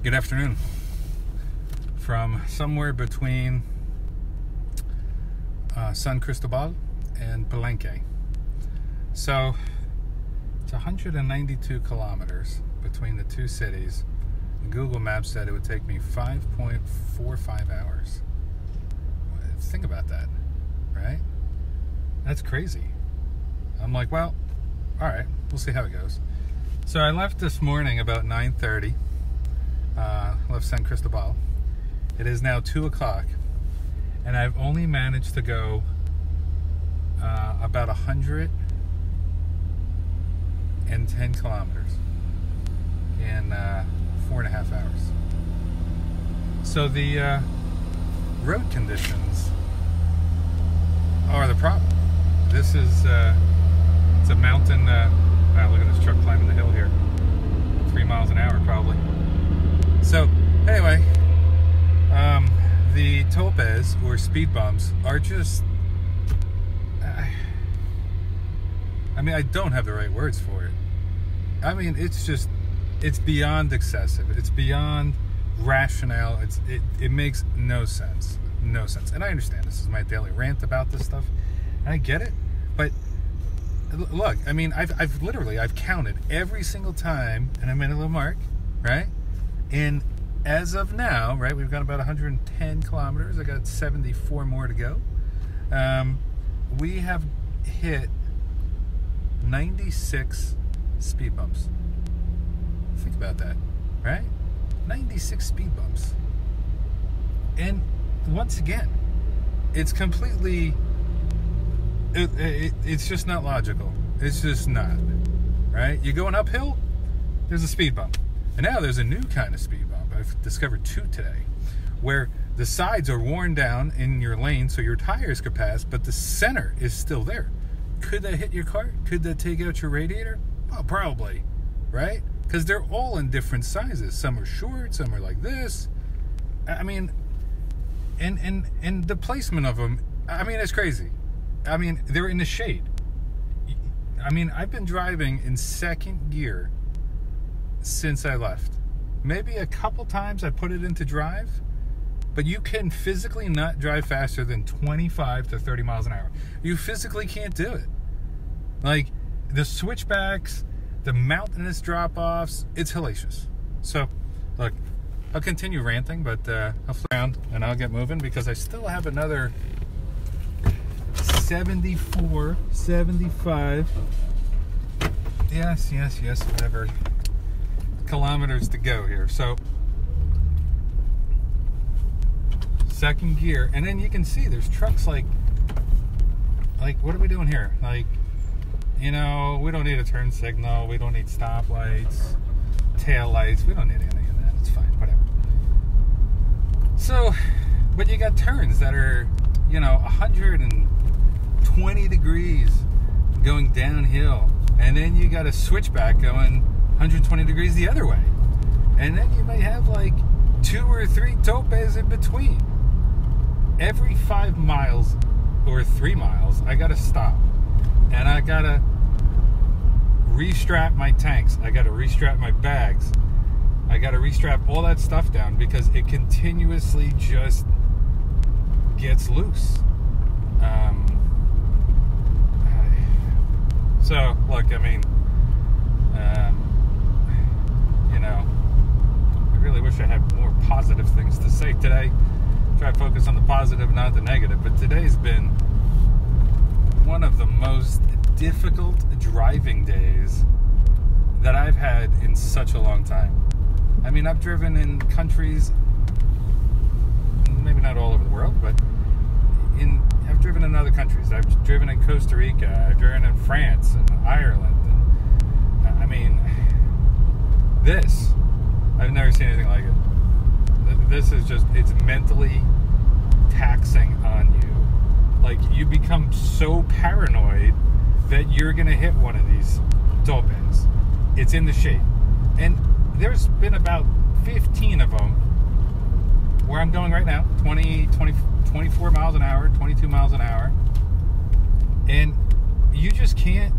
Good afternoon from somewhere between San Cristobal and Palenque. So it's 192 kilometers between the two cities. Google Maps said it would take me 5.45 hours. Think about that, right? That's crazy. I'm like, well, all right, we'll see how it goes. So I left this morning about 9:30. Left San Cristobal. It is now 2 o'clock, and I've only managed to go about 110 kilometers in 4.5 hours. So the road conditions are the problem. This is it's a mountain. Wow, look at this truck climbing the hill here. 3 miles an hour probably. So anyway, the topes or speed bumps are just, I mean, I don't have the right words for it. I mean, it's beyond excessive. It's beyond rationale. It makes no sense. No sense. And I understand this is my daily rant about this stuff, and I get it. But look, I mean, I've literally counted every single time, and I'm in a little mark, right? And as of now, right, we've got about 110 kilometers. I got 74 more to go. We have hit 96 speed bumps. Think about that, right? 96 speed bumps. And once again, it's completely, it's just not logical. It's just not, right? You're going uphill, there's a speed bump. And now there's a new kind of speed bump. I've discovered two today, where the sides are worn down in your lane so your tires could pass, but the center is still there. Could that hit your car? Could that take out your radiator? Well, probably, right? Because they're all in different sizes. Some are short, some are like this. I mean, and the placement of them, I mean, it's crazy. I mean, they're in the shade. I mean, I've been driving in second gear since I left. Maybe a couple times I put it into drive, but you can physically not drive faster than 25 to 30 miles an hour. You physically can't do it. Like, the switchbacks, the mountainous drop-offs, it's hellacious. So, look, I'll continue ranting, but I'll flip around and I'll get moving because I still have another 74, 75, yes, whatever, kilometers to go here. So second gear, and then you can see there's trucks like what are we doing here? Like, you know, we don't need a turn signal, we don't need stoplights, tail lights, we don't need any of that. It's fine, whatever. So, but you got turns that are, you know, 120 degrees going downhill, and then you got a switchback going 120 degrees the other way, and then you may have like 2 or 3 topes in between. Every 5 miles or 3 miles, I gotta stop, and I gotta restrap my tanks, I gotta restrap my bags, I gotta restrap all that stuff down because it continuously just gets loose. So look, I mean, you know, I really wish I had more positive things to say today. Try to focus on the positive, not the negative. But today's been one of the most difficult driving days that I've had in such a long time. I mean, I've driven in countries, maybe not all over the world, but I've driven in other countries. I've driven in Costa Rica, I've driven in France and Ireland. And, I mean, this, I've never seen anything like it. This is just, it's mentally taxing on you. Like, you become so paranoid that you're going to hit one of these topes. It's in the shade. And there's been about 15 of them where I'm going right now, 24 miles an hour, 22 miles an hour. And you just can't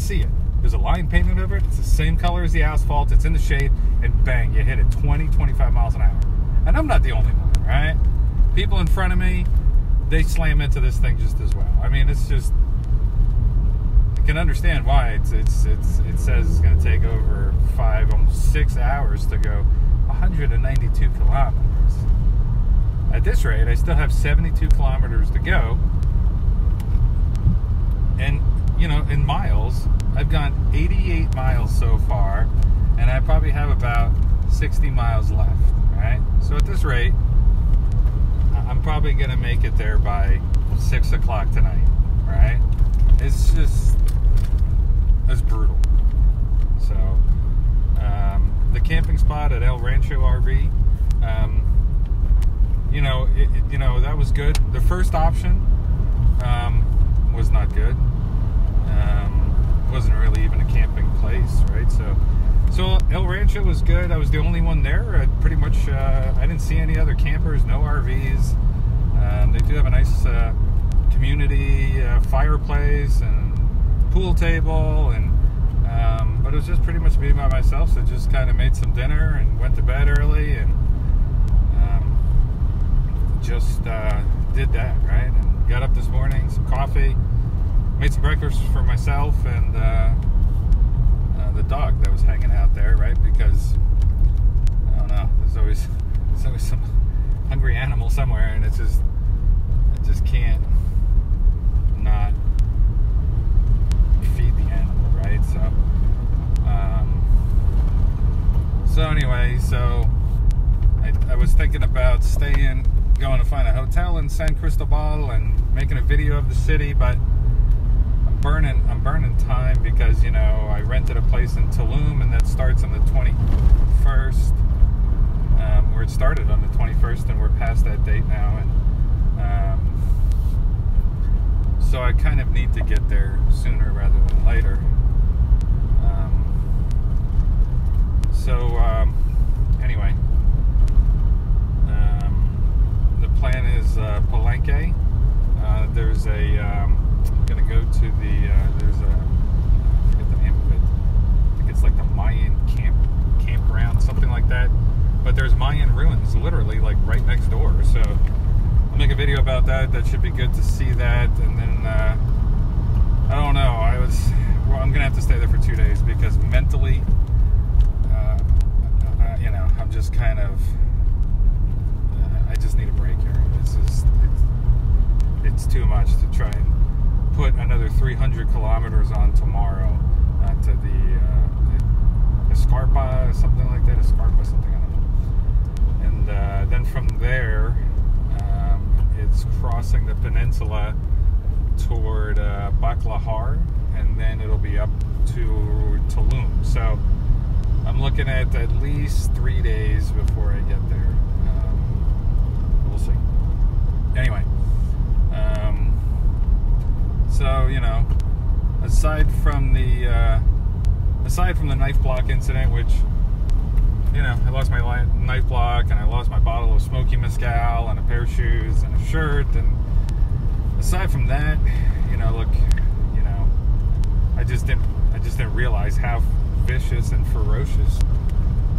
see it. There's a line painted over it. It's the same color as the asphalt. It's in the shade, and bang, you hit it 20, 25 miles an hour. And I'm not the only one, right? People in front of me, they slam into this thing just as well. I mean, it's just, I can understand why it says it's going to take over 5, almost 6 hours to go 192 kilometers. At this rate, I still have 72 kilometers to go. And, you know, in miles, I've gone 88 miles so far, and I probably have about 60 miles left, right? So at this rate, I'm probably going to make it there by 6 o'clock tonight, right? It's just, it's brutal. So, the camping spot at El Rancho RV, you know, that was good. The first option was not good. Wasn't really even a camping place, right? So El Rancho was good. I was the only one there. Pretty much, I didn't see any other campers, no RVs. They do have a nice community fireplace and pool table, and but it was just pretty much me by myself. So just kind of made some dinner and went to bed early, and just did that, right? And got up this morning, some coffee, made some breakfast for myself and the dog that was hanging out there, right? Because I don't know, there's always some hungry animal somewhere, and I just can't not feed the animal, right? So anyway, I was thinking about going to find a hotel in San Cristobal and making a video of the city, but I'm burning time because, you know, I rented a place in Tulum, and that starts on the 21st, or it started on the 21st, and we're past that date now, and so I kind of need to get there sooner rather than later. Anyway, the plan is Palenque. There's I'm gonna go to there's I forget the name of it. I think it's like the Mayan campground, something like that. But there's Mayan ruins literally like right next door. So I'll make a video about that. That should be good to see that. And then I don't know. I'm gonna have to stay there for 2 days because mentally, you know, I'm just kind of. I just need a break here. It's too much to try and put another 300 kilometers on tomorrow to the Escarpa, something like that. Escarpa, something, I don't know. And then from there, it's crossing the peninsula toward Baclajar, and then it'll be up to Tulum. So I'm looking at least 3 days before I get there. We'll see. Anyway, so, you know, aside from the knife block incident, which, you know, I lost my knife block, and I lost my bottle of smoky mezcal and a pair of shoes and a shirt, and aside from that, you know, look, you know, I just didn't realize how vicious and ferocious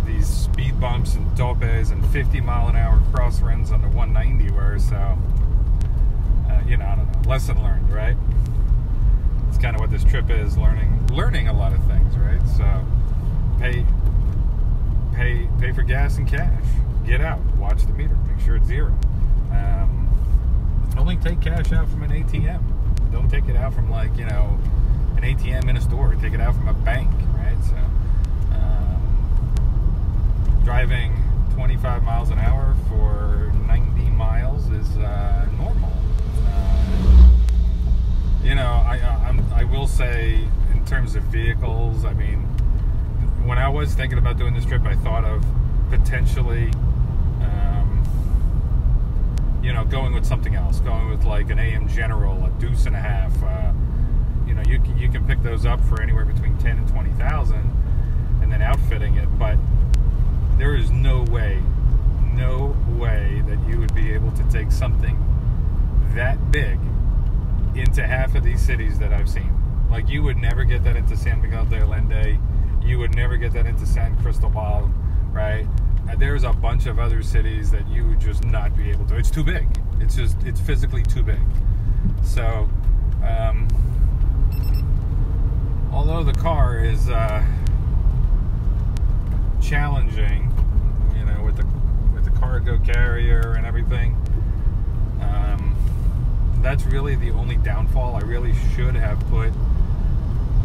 these speed bumps and topes and 50-mile-an-hour crossruns on the 190 were. So, you know, I don't know. Lesson learned, right? It's kind of what this trip is, learning a lot of things, right? So, pay for gas and cash. Get out, watch the meter, make sure it's zero. Only take cash out from an ATM. Don't take it out from, like, you know, an ATM in a store. Take it out from a bank, right? So, driving 25 miles an hour for 90 miles is normal. You know, I will say, in terms of vehicles, I mean, when I was thinking about doing this trip, I thought of potentially, you know, going with something else, going with like an AM General, a deuce and a half. You know, you can pick those up for anywhere between 10 and 20,000, and then outfitting it. But there is no way that you would be able to take something that big into half of these cities that I've seen. Like, you would never get that into San Miguel de Allende. You would never get that into San Cristobal, right? There's a bunch of other cities that you would just not be able to. It's too big. It's physically too big. So, although the car is challenging, you know, with the cargo carrier and everything, that's really the only downfall. I really should have put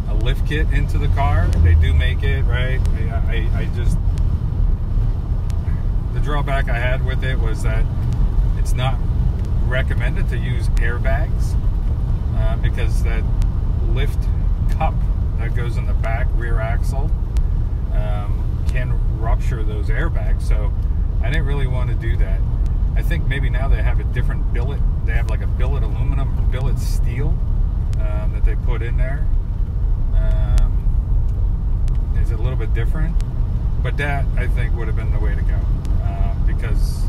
a lift kit into the car. They do make it, right? I just, the drawback I had with it was that it's not recommended to use airbags, because that lift cup that goes in the back rear axle can rupture those airbags. So I didn't really want to do that. I think maybe now they have a different billet. They have like a billet aluminum, billet steel that they put in there. Is a little bit different, but that I think would have been the way to go, because,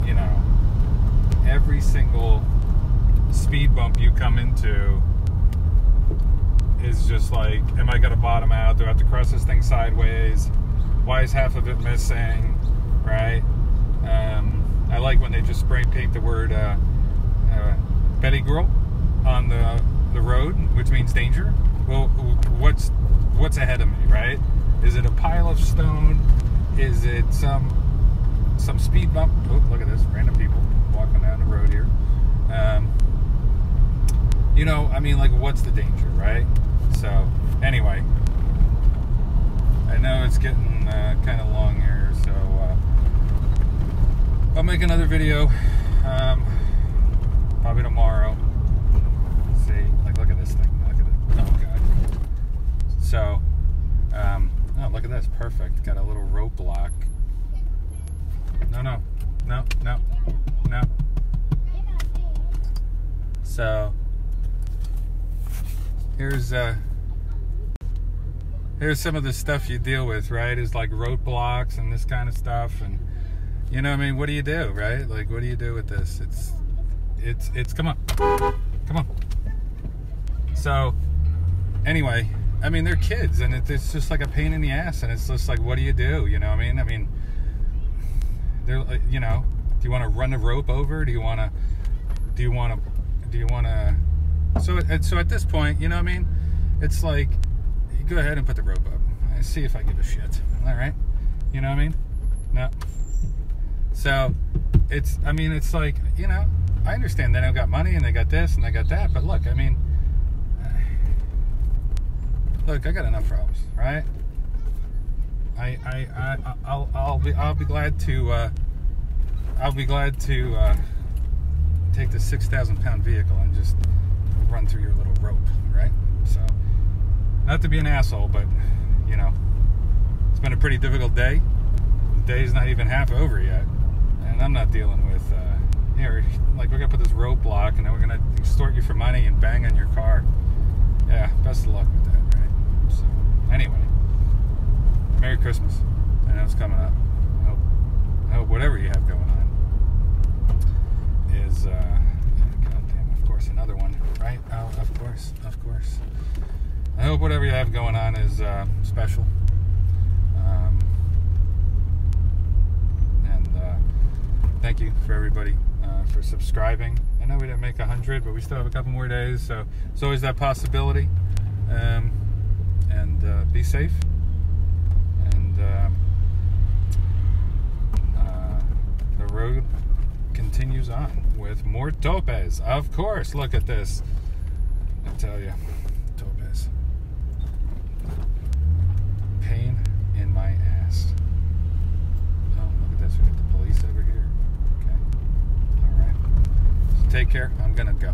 you know, every single speed bump you come into is just like, am I gonna bottom out? Do I have to cross this thing sideways? Why is half of it missing? Right? I like when they just spray paint the word peligro on the road, which means danger. Well, what's ahead of me, right? Is it a pile of stone? Is it some speed bump? Oh, look at this, random people walking down the road here. You know, I mean, like, what's the danger, right? So, anyway, I know it's getting kind of long here, so I'll make another video probably tomorrow. See, like, look at this thing. Look at it. Oh, God. So, oh, look at this. Perfect. Got a little rope block. No. So, here's some of the stuff you deal with, right? Is like roadblocks and this kind of stuff, and you know, I mean, what do you do, right? Like, what do you do with this? It's come on. So, anyway, I mean, they're kids, and it's just like a pain in the ass, and it's just like, what do you do? You know what I mean? I mean, they're, you know, do you want to run the rope over? Do you want to? So at this point, you know what I mean? It's like, you go ahead and put the rope up. I see if I give a shit. All right, you know what I mean? No. So it's like, you know, I understand they don't got money and they got this and they got that, but look, I mean, look, I got enough problems, right? I'll be glad to take the 6,000-pound vehicle and just run through your little rope, right? So, not to be an asshole, but, you know, it's been a pretty difficult day. The day's not even half over yet, and I'm not dealing with, like, we're gonna put this rope block, and then we're gonna extort you for money and bang on your car. Yeah, best of luck with that, right? So, anyway, Merry Christmas. I know it's coming up. I hope whatever you have going on is, goddamn, of course, another one, right? Oh, of course. I hope whatever you have going on is special. And thank you for everybody for subscribing. I know we didn't make 100, but we still have a couple more days, so it's always that possibility. And be safe. And the road continues on with more topes. Of course, look at this. I tell you, topes. Pain in my ass. Oh, look at this. We got the police over here. Okay. All right. So take care. I'm gonna go.